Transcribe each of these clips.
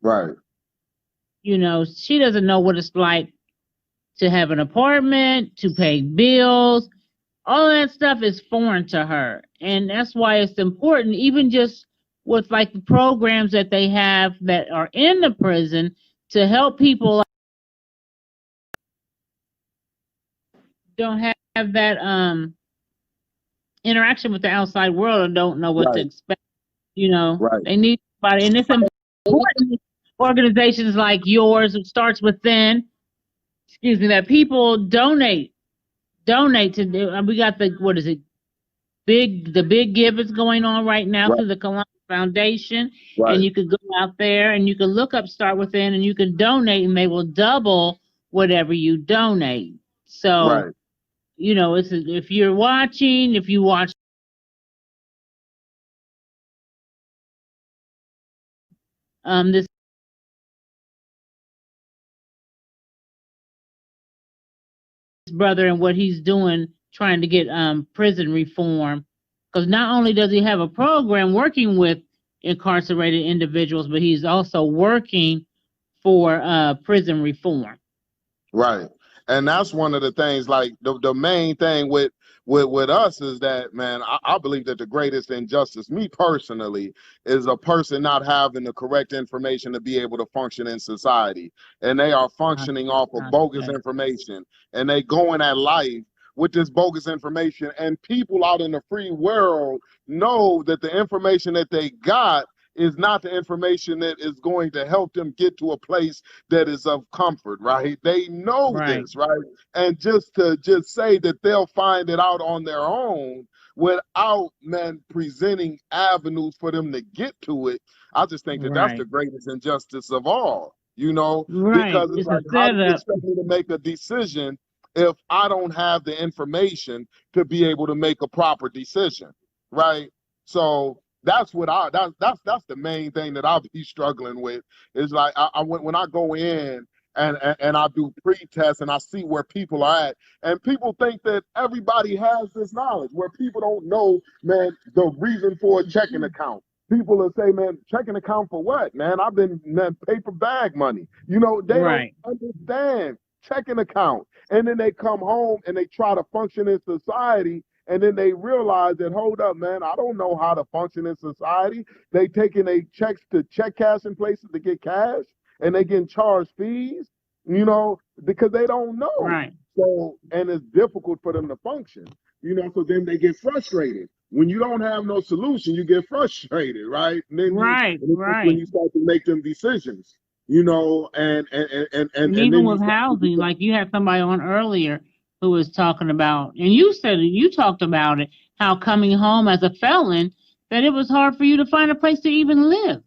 Right. You know, she doesn't know what it's like to have an apartment, to pay bills. All of that stuff is foreign to her. And that's why it's important, even just with like the programs that they have that are in the prison to help people don't have that interaction with the outside world and don't know what to Right. expect. You know, Right. they need somebody, and it's important. Organizations like yours, it starts within. Excuse me, that people donate to. We got the what is it? The big give is going on right now Right. through the Columbus Foundation, and Right. you could go out there and you can look up Start Within, and you can donate, and they will double whatever you donate. So Right. you know, it's if you're watching, if you watch this brother and what he's doing, trying to get prison reform, because not only does he have a program working with incarcerated individuals, but he's also working for prison reform. Right. And that's one of the things, like the main thing with us is that, man, I believe that the greatest injustice, me personally, is a person not having the correct information to be able to function in society. And they are functioning off of bogus Okay. information. And they going at life with this bogus information. And people out in the free world know that the information that they got is not the information that is going to help them get to a place that is of comfort, right? They know Right. this, right? And just to just say that they'll find it out on their own without, man, presenting avenues for them to get to it, I just think that that's the Right. greatest injustice of all, Right. because it's It's a like, how do you setup. expect me to make a decision if I don't have the information to be able to make a proper decision, right? So that's the main thing that I'll be struggling with is like when I go in and I do pre-tests and I see where people are at, and people think that everybody has this knowledge, where people don't know, man, the reason for a checking account. People will say, man, checking account for what, man? I've been, man, paper bag money. They don't Right. understand checking account. And then they come home and they try to function in society, and then they realize that, hold up, man, I don't know how to function in society. They taking a checks to check cashing places to get cash, and they getting charged fees, because they don't know. Right. So, and it's difficult for them to function, so then they get frustrated. When you don't have no solution, you get frustrated, right? And then Right. and it's when Right. you start to make them decisions, And and even then you with start to housing, become like you had somebody on earlier who was talking about, and you said you talked about it, how coming home as a felon, that it was hard for you to find a place to even live.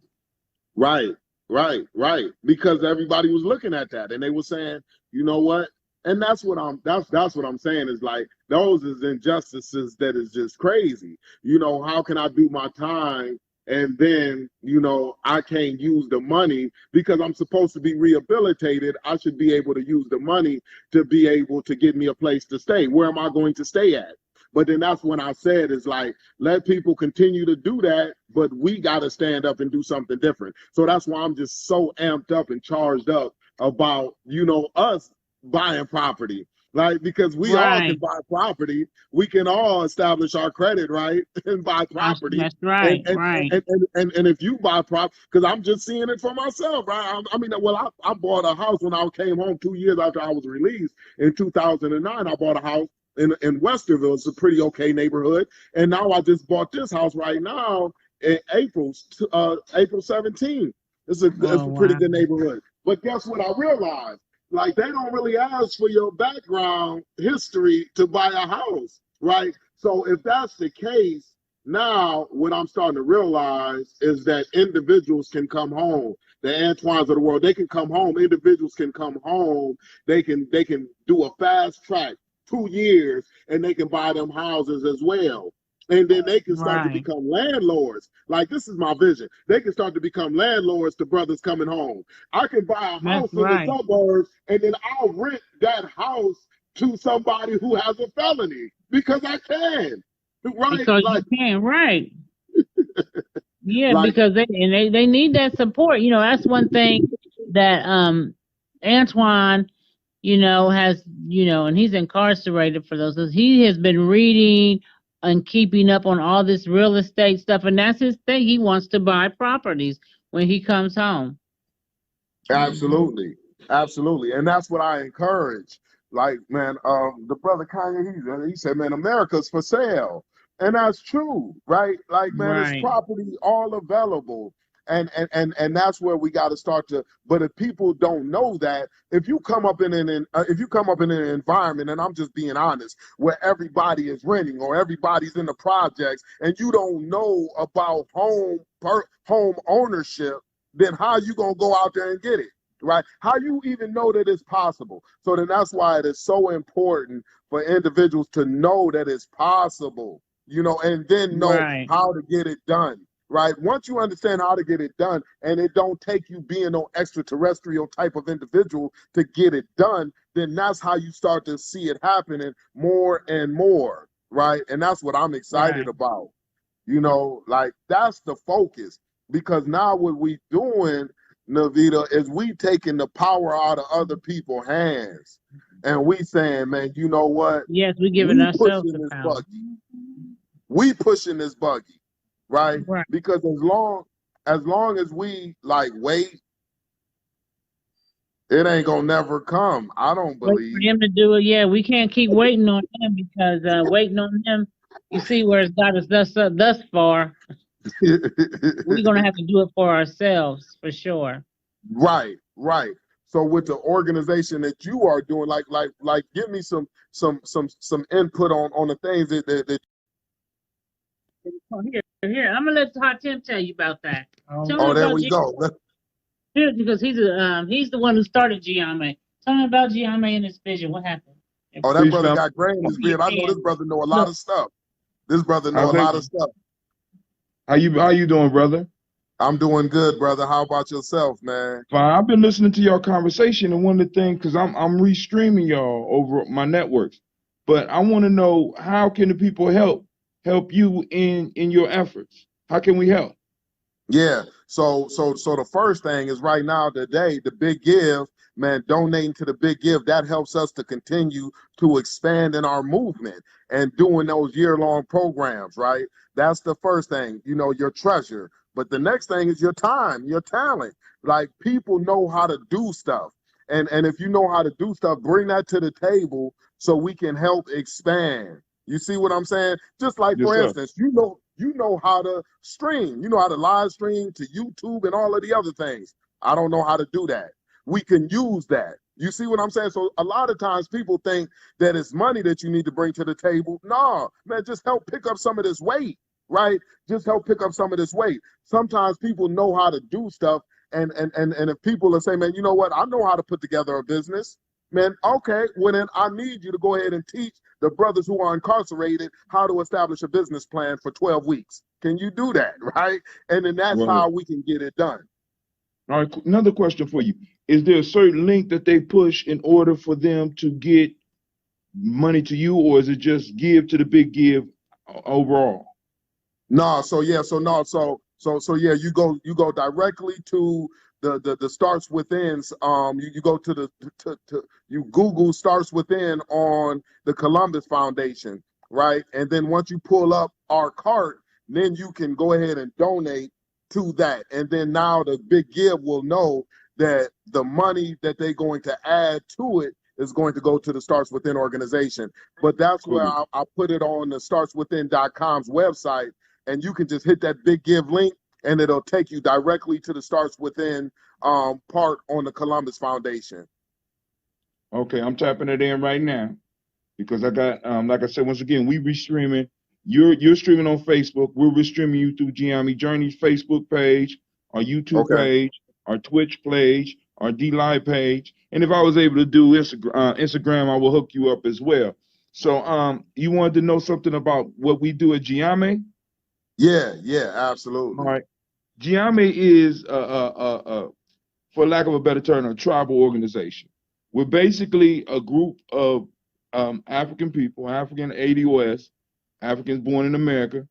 right, right. Because everybody was looking at that and they were saying, you know what? And that's what I'm saying is like those is injustices that is just crazy. How can I do my time and then, I can't use the money because I'm supposed to be rehabilitated. I should be able to use the money to be able to get me a place to stay. Where am I going to stay at? But then that's when I said is like, let people continue to do that, but we got to stand up and do something different. So that's why I'm just so amped up and charged up about, us buying property. Like, because we all can Right. buy property, we can all establish our credit, right, and buy property. That's And right. and Right. and if you buy prop, because I'm just seeing it for myself, right? I mean, well, I bought a house when I came home 2 years after I was released in 2009. I bought a house in Westerville. It's a pretty okay neighborhood. And now I just bought this house right now in April 17th. It's Oh a pretty wow. good neighborhood. But guess what I realized? Like they don't really ask for your background history to buy a house, right? So if that's the case, now what I'm starting to realize is that individuals can come home. The Antoines of the world, they can come home. Individuals can come home. They can do a fast track 2 years and they can buy them houses as well. And then they can start to Right. become landlords. Like this is my vision. They can start to become landlords to brothers coming home. I can buy a That's house in the right. suburbs and then I'll rent that house to somebody who has a felony because I can. Right? Because Like you can. Right. Yeah, Like, because they need that support. You know, that's one thing that Antoine, has, and he's incarcerated for those. He has been reading and keeping up on all this real estate stuff, and that's his thing. He wants to buy properties when he comes home. absolutely, absolutely, and that's what I encourage. Like, man, the brother Kanye, he said, man, America's for sale, and that's true, right? Like, man, it's Right, property all available, and that's where we got to start to. But if people don't know that, if you come up in if you come up in an environment, and I'm just being honest, where everybody is renting or everybody's in the projects, and you don't know about home ownership, then how you gonna go out there and get it? Right? How you even know that it's possible? So then that's why it is so important for individuals to know that it's possible, and then know right, how to get it done. Right? Once you understand how to get it done, and it don't take you being no extraterrestrial type of individual to get it done, then that's how you start to see it happening more and more. Right? And that's what I'm excited right, about. Like, that's the focus, because now what we doing, Navitta, is we taking the power out of other people's hands, and we saying, man, you know what? yes, we're giving We ourselves pushing the this power. buggy. We pushing this buggy, right? Right. Because as long as we like wait, it ain't gonna never come. I don't Wait for believe. him to do it. Yeah, we can't keep waiting on him because waiting on him, you see where it's got us thus far. We're gonna have to do it for ourselves for sure. Right, right. So with the organization that you are doing, like, give me some input on the things that. Oh, here. I'm gonna let Hot Tim tell you about that. Tell me Oh, there about we G go. because he's the one who started Gye-Nyame. Tell me about Gye-Nyame and his vision. What happened? Oh, that Peace, brother fam. got gray in his beard. I know this brother know a lot Look, of stuff. This brother know How's a that? lot of stuff. How you doing, brother? I'm doing good, brother. How about yourself, man? Fine. I've been listening to your conversation, and one of the things, because I'm restreaming y'all over my networks, but I want to know, how can the people help you in your efforts? How can we help? Yeah. So the first thing is, right now today, the big give, man, donating to the big give, that helps us to continue to expand in our movement and doing those year-long programs, right? That's the first thing, your treasure. But the next thing is your time, your talent. Like, people know how to do stuff. And if you know how to do stuff, bring that to the table so we can help expand. You see what I'm saying? Just like, Yes, for sir. instance, you know how to stream, you know how to live stream to YouTube and all of the other things. I don't know how to do that. We can use that. You see what I'm saying? So a lot of times people think that it's money that you need to bring to the table. No, man, just help pick up some of this weight, right? Just help pick up some of this weight. Sometimes people know how to do stuff, and if people are saying, man, you know what, I know how to put together a business, man, okay, well then I need you to go ahead and teach the brothers who are incarcerated how to establish a business plan for 12 weeks. Can you do that, right? And then that's Right. how we can get it done. All right. Another question for you: is there a certain link that they push in order for them to get money to you, or is it just give to the big give overall? No, so yeah, so no, so yeah, you go directly to the starts within's. You go to you Google starts within on the Columbus Foundation, right? And then once you pull up our cart, then you can go ahead and donate to that. And then now the big give will know that the money that they're going to add to it is going to go to the Starts Within organization. But that's where Cool. I put it on the startswithin.com's website, and you can just hit that big give link, and it'll take you directly to the Starts Within part on the Columbus Foundation. Okay, I'm tapping it in right now because I got, like I said, once again, we restreaming. You're streaming on Facebook. We're restreaming you through Gye-Nyame Journey's Facebook page, our YouTube Okay. page, our Twitch page, our D Live page, and if I was able to do Instagram, I will hook you up as well. So, you wanted to know something about what we do at Gye-Nyame? Yeah, All absolutely. right, Gye-Nyame is for lack of a better term, a tribal organization. We're basically a group of African people, African ADOS, Africans born in America,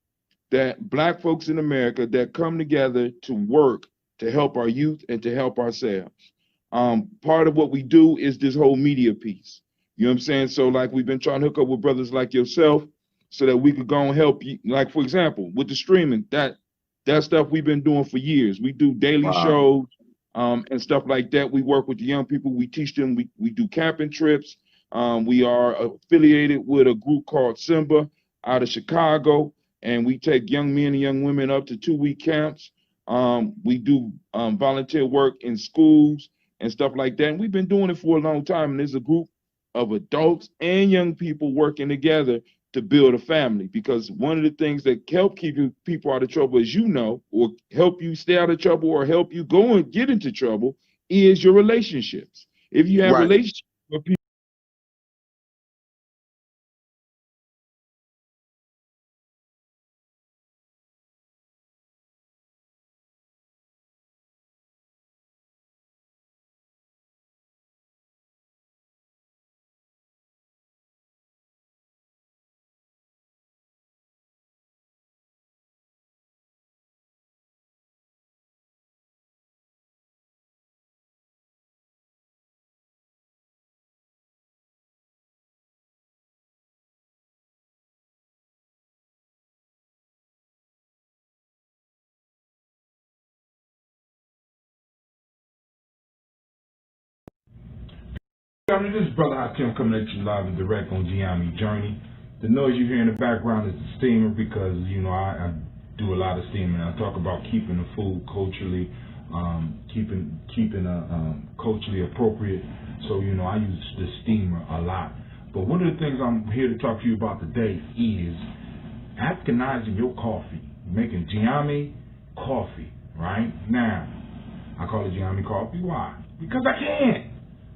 that black folks in America that come together to work to help our youth and to help ourselves. Part of what we do is this whole media piece. You know what I'm saying? So like we've been trying to hook up with brothers like yourself so that we could go and help you. Like for example, with the streaming, that stuff we've been doing for years. We do daily shows and stuff like that. We work with the young people. We teach them. We do camping trips. We are affiliated with a group called Simba out of Chicago, and we take young men and young women up to 2-week camps. We do volunteer work in schools and stuff like that. And we've been doing it for a long time. And there's a group of adults and young people working together to build a family. Because one of the things that help keep people out of trouble, as you know, or help you stay out of trouble or help you go and get into trouble, is your relationships. If you have relationships with people, This is Brother Hakim coming at you live and direct on Gye-Nyame Journey. The noise you hear in the background is the steamer because, you know, I do a lot of steaming. I talk about keeping the food culturally, culturally appropriate. So, you know, I use the steamer a lot. But one of the things I'm here to talk to you about today is Africanizing your coffee, making Gye-Nyame coffee, right? Now, I call it Gye-Nyame coffee. Why? Because I can.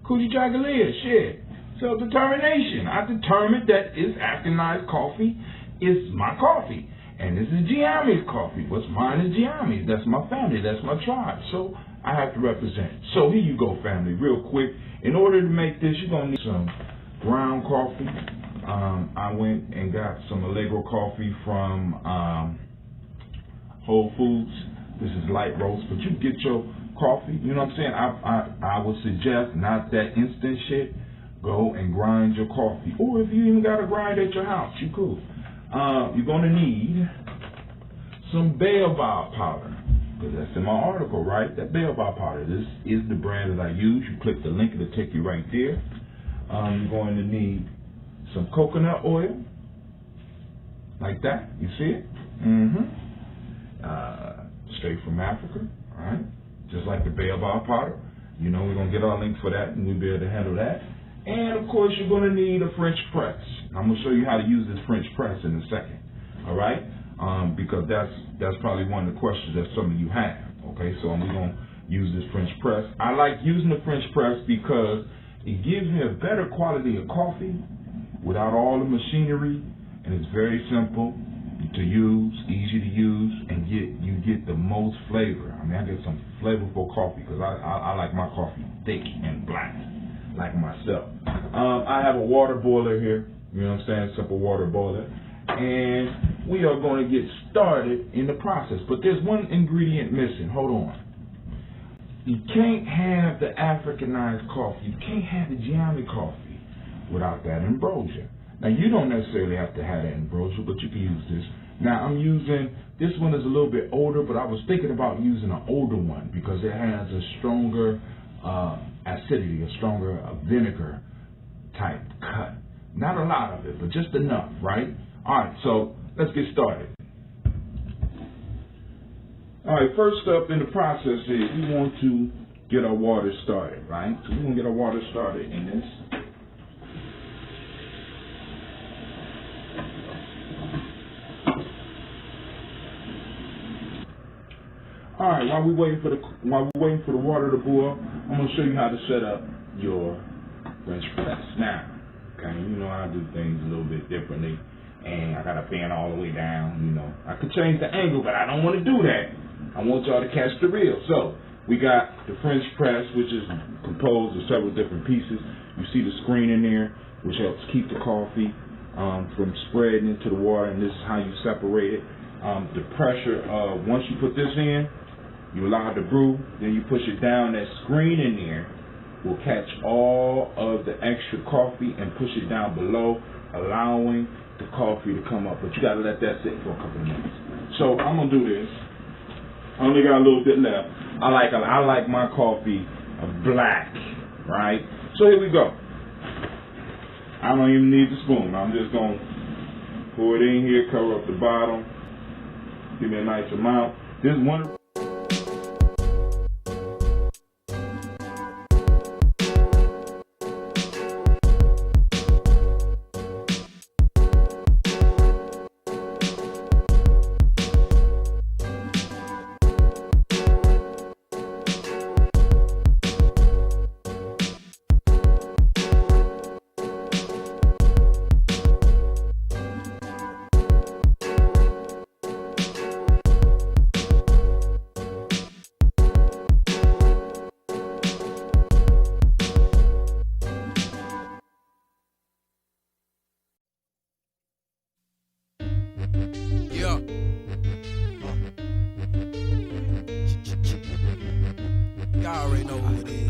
Coochie Jagalia, shit. Self-determination. I determined that this Africanized coffee is my coffee. And this is Gye-Nyame's coffee. What's mine is Gye-Nyame's. That's my family. That's my tribe. So I have to represent. So here you go, family, real quick. In order to make this, you're going to need some ground coffee. I went and got some Allegro coffee from Whole Foods. This is light roast, but you get your coffee, you know what I'm saying? I would suggest not that instant shit. Go and grind your coffee. Or if you even got a grind at your house, you cool. You're gonna need some baobab powder, because that's in my article, right? That baobab powder. This is the brand that I use. You click the link, it'll take you right there. You're going to need some coconut oil, like that. You see it? Straight from Africa, all right? Just like the baobab powder. You know, we're going to get our link for that, and we'll be able to handle that. And, of course, you're going to need a French press. I'm going to show you how to use this French press in a second, all right? Because that's probably one of the questions that some of you have, okay? So we're going to use this French press. I like using the French press because it gives me a better quality of coffee without all the machinery, and it's very simple to use, easy to use, and you get the most flavor. I mean, I get some flavorful coffee because I like my coffee thick and black, like myself. I have a water boiler here, you know what I'm saying, simple water boiler, and we are going to get started in the process. But there's one ingredient missing. Hold on. You can't have the Africanized coffee. You can't have the Gye-Nyame coffee without that ambrosia. Now, you don't necessarily have to have that ambrosia, but you can use this. Now, I'm using, this one is a little bit older, but I was thinking about using an older one because it has a stronger acidity, a stronger vinegar type cut. Not a lot of it, but just enough, right? All right, so let's get started. All right, first up in the process is we want to get our water started, right? So we're going to get our water started in this. All right, while we're waiting for the water to boil, I'm going to show you how to set up your French press. Now, okay, you know I do things a little bit differently, and I got to bend all the way down, you know. I could change the angle, but I don't want to do that. I want y'all to catch the reel. So, we got the French press, which is composed of several different pieces. You see the screen in there, which helps keep the coffee from spreading into the water, and this is how you separate it. the pressure of once you put this in, you allow it to brew, then you push it down. That screen in there will catch all of the extra coffee and push it down below, allowing the coffee to come up. But you gotta let that sit for a couple of minutes. So I'm gonna do this. I only got a little bit left. I like my coffee black, right? So here we go. I don't even need the spoon. I'm just gonna pour it in here, cover up the bottom, give me a nice amount. This is one. Yeah. Y'all already know who it is.